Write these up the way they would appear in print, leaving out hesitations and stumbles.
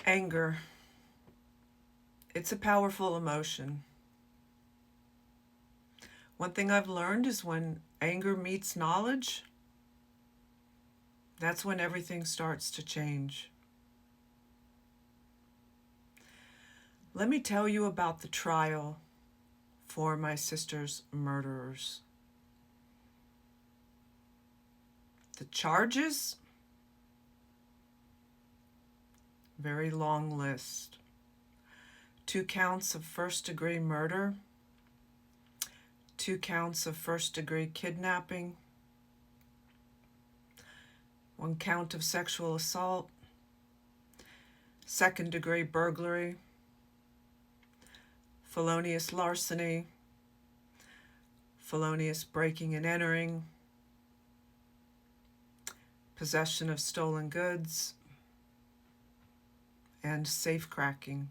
Anger. It's a powerful emotion. One thing I've learned is when anger meets knowledge, that's when everything starts to change. Let me tell you about the trial for my sister's murderers. The charges, very long list. 2 counts of first-degree murder, 2 counts of first-degree kidnapping, 1 count of sexual assault, 2nd-degree burglary, felonious larceny, felonious breaking and entering, possession of stolen goods, and safecracking.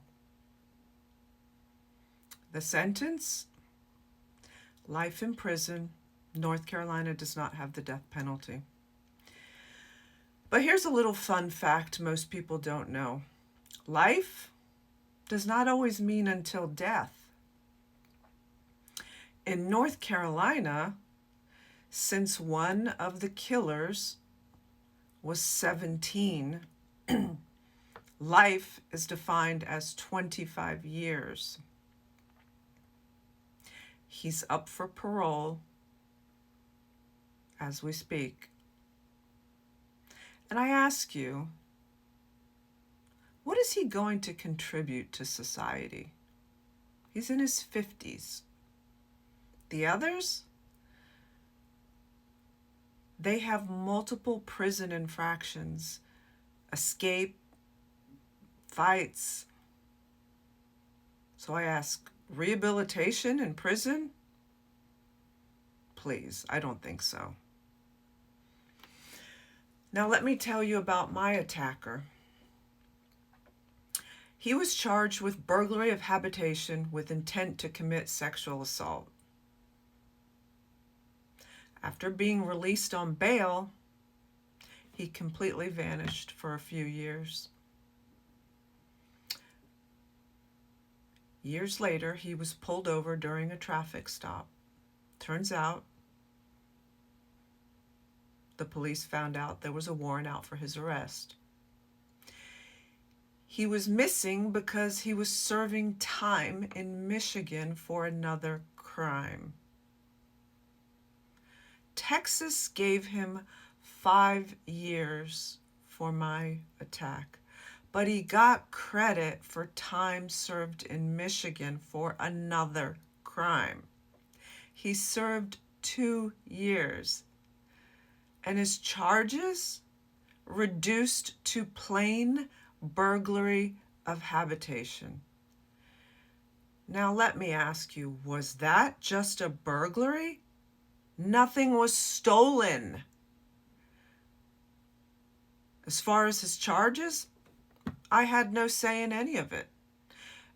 The sentence? Life in prison. North Carolina does not have the death penalty. But here's a little fun fact most people don't know. Life does not always mean until death. In North Carolina, since one of the killers was 17, life is defined as 25 years. He's up for parole as we speak. And I ask you, what is he going to contribute to society? He's in his 50s. The others, they have multiple prison infractions, escape, fights. So I ask, rehabilitation in prison? Please, I don't think so. Now let me tell you about my attacker. He was charged with burglary of habitation with intent to commit sexual assault. After being released on bail, he completely vanished for a few years. Years later, he was pulled over during a traffic stop. Turns out, the police found out there was a warrant out for his arrest. He was missing because he was serving time in Michigan for another crime. Texas gave him 5 years for my attack, but he got credit for time served in Michigan for another crime. He served 2 years, and his charges reduced to plain burglary of habitation. Now let me ask you, was that just a burglary? Nothing was stolen. As far as his charges, I had no say in any of it.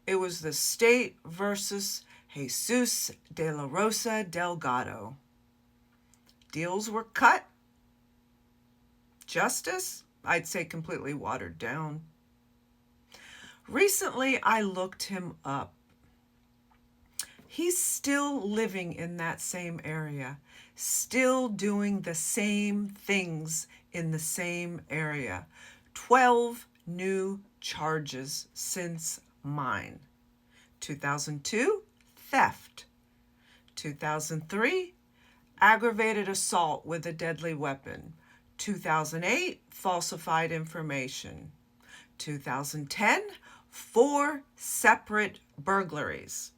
It was the state versus Jesus de la Rosa Delgado. Deals were cut. Justice, I'd say completely watered down. Recently, I looked him up. He's still living in that same area, still doing the same things in the same area. 12 new charges since mine. 2002, theft. 2003, aggravated assault with a deadly weapon. 2008, falsified information. 2010, 4 separate burglaries.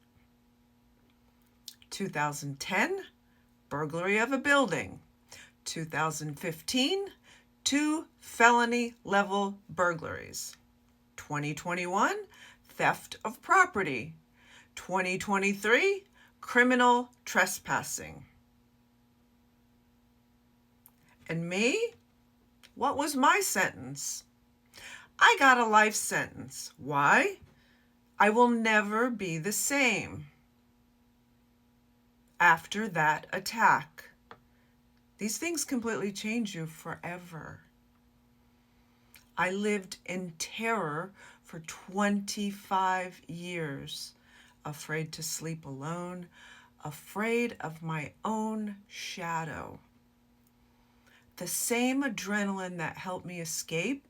2010, burglary of a building. 2015, 2 felony level burglaries. 2021, theft of property. 2023, criminal trespassing. And me? What was my sentence? I got a life sentence. Why? I will never be the same after that attack. These things completely change you forever. I lived in terror for 25 years, afraid to sleep alone, afraid of my own shadow. The same adrenaline that helped me escape,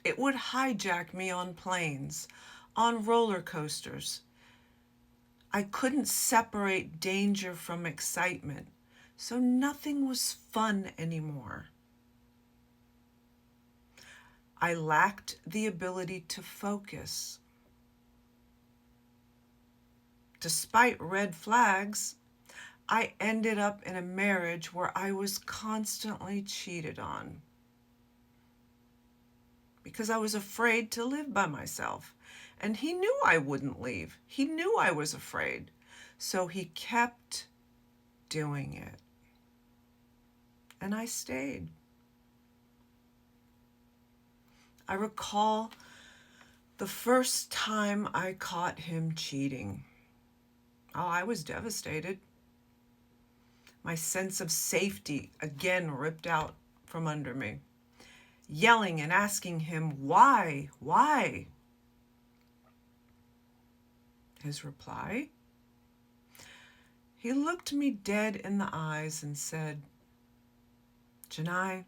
it would hijack me on planes, on roller coasters. I couldn't separate danger from excitement, so nothing was fun anymore. I lacked the ability to focus. Despite red flags, I ended up in a marriage where I was constantly cheated on because I was afraid to live by myself. And he knew I wouldn't leave. He knew I was afraid. So he kept doing it. And I stayed. I recall the first time I caught him cheating. Oh, I was devastated. My sense of safety again ripped out from under me, yelling and asking him, why? His reply? He looked me dead in the eyes and said, Janai,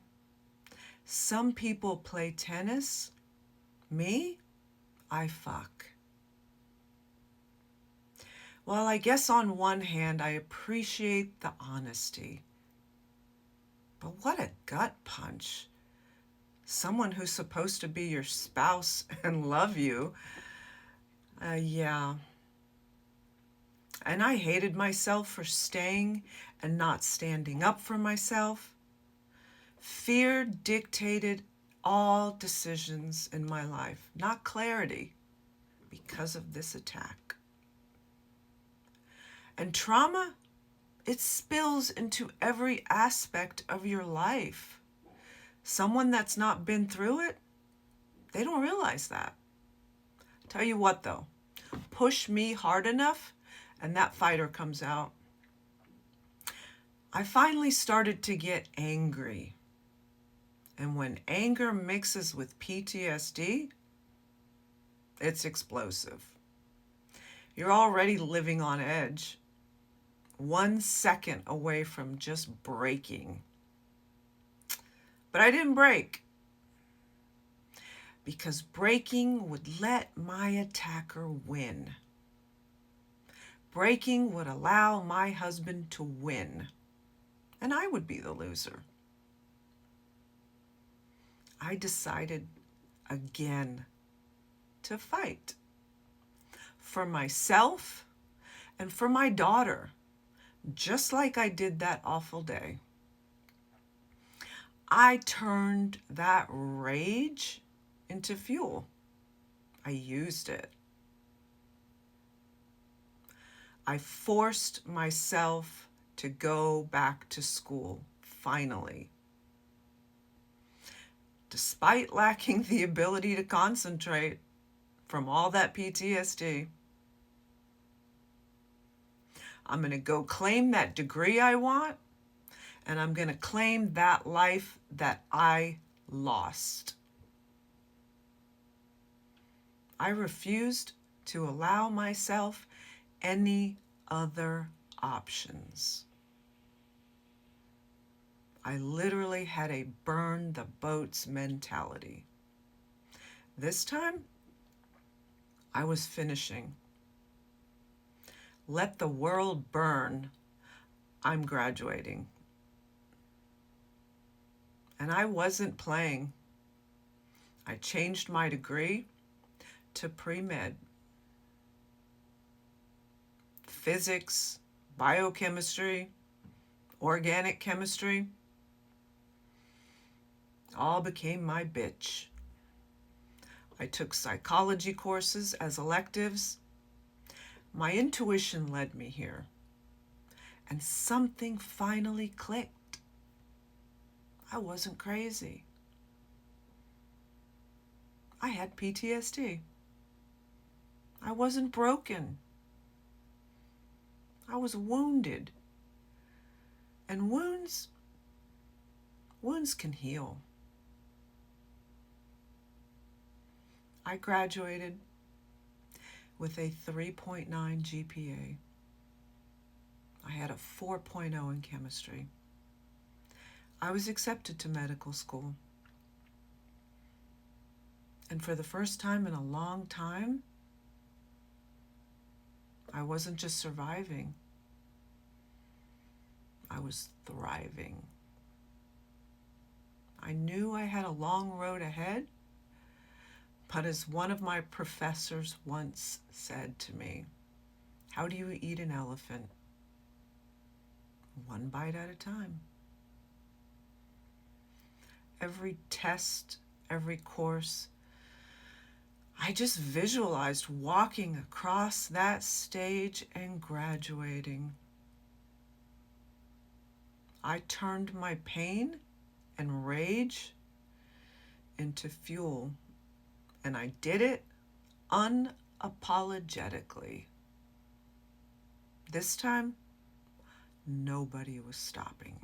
some people play tennis. Me? I fuck. Well, I guess on one hand, I appreciate the honesty. But what a gut punch. Someone who's supposed to be your spouse and love you. Yeah. And I hated myself for staying and not standing up for myself. Fear dictated all decisions in my life, not clarity, because of this attack. And trauma, it spills into every aspect of your life. Someone that's not been through it, they don't realize that. Tell you what though, push me hard enough and that fighter comes out. I finally started to get angry. And when anger mixes with PTSD, it's explosive. You're already living on edge, 1 second away from just breaking. But I didn't break, because breaking would let my attacker win. Breaking would allow my husband to win, and I would be the loser. I decided again to fight for myself and for my daughter, just like I did that awful day. I turned that rage into fuel. I used it. I forced myself to go back to school, finally. Despite lacking the ability to concentrate from all that PTSD, I'm going to go claim that degree I want, and I'm going to claim that life that I lost. I refused to allow myself any other options. I literally had a burn the boats mentality. This time, I was finishing. Let the world burn. I'm graduating. And I wasn't playing. I changed my degree to pre-med. Physics, biochemistry, organic chemistry, all became my bitch. I took psychology courses as electives. My intuition led me here. And something finally clicked. I wasn't crazy. I had PTSD. I wasn't broken. I was wounded. And wounds can heal. I graduated with a 3.9 GPA. I had a 4.0 in chemistry. I was accepted to medical school. And for the first time in a long time, I wasn't just surviving, I was thriving. I knew I had a long road ahead, but as one of my professors once said to me, how do you eat an elephant? One bite at a time. Every test, every course, I just visualized walking across that stage and graduating. I turned my pain and rage into fuel, and I did it unapologetically. This time, nobody was stopping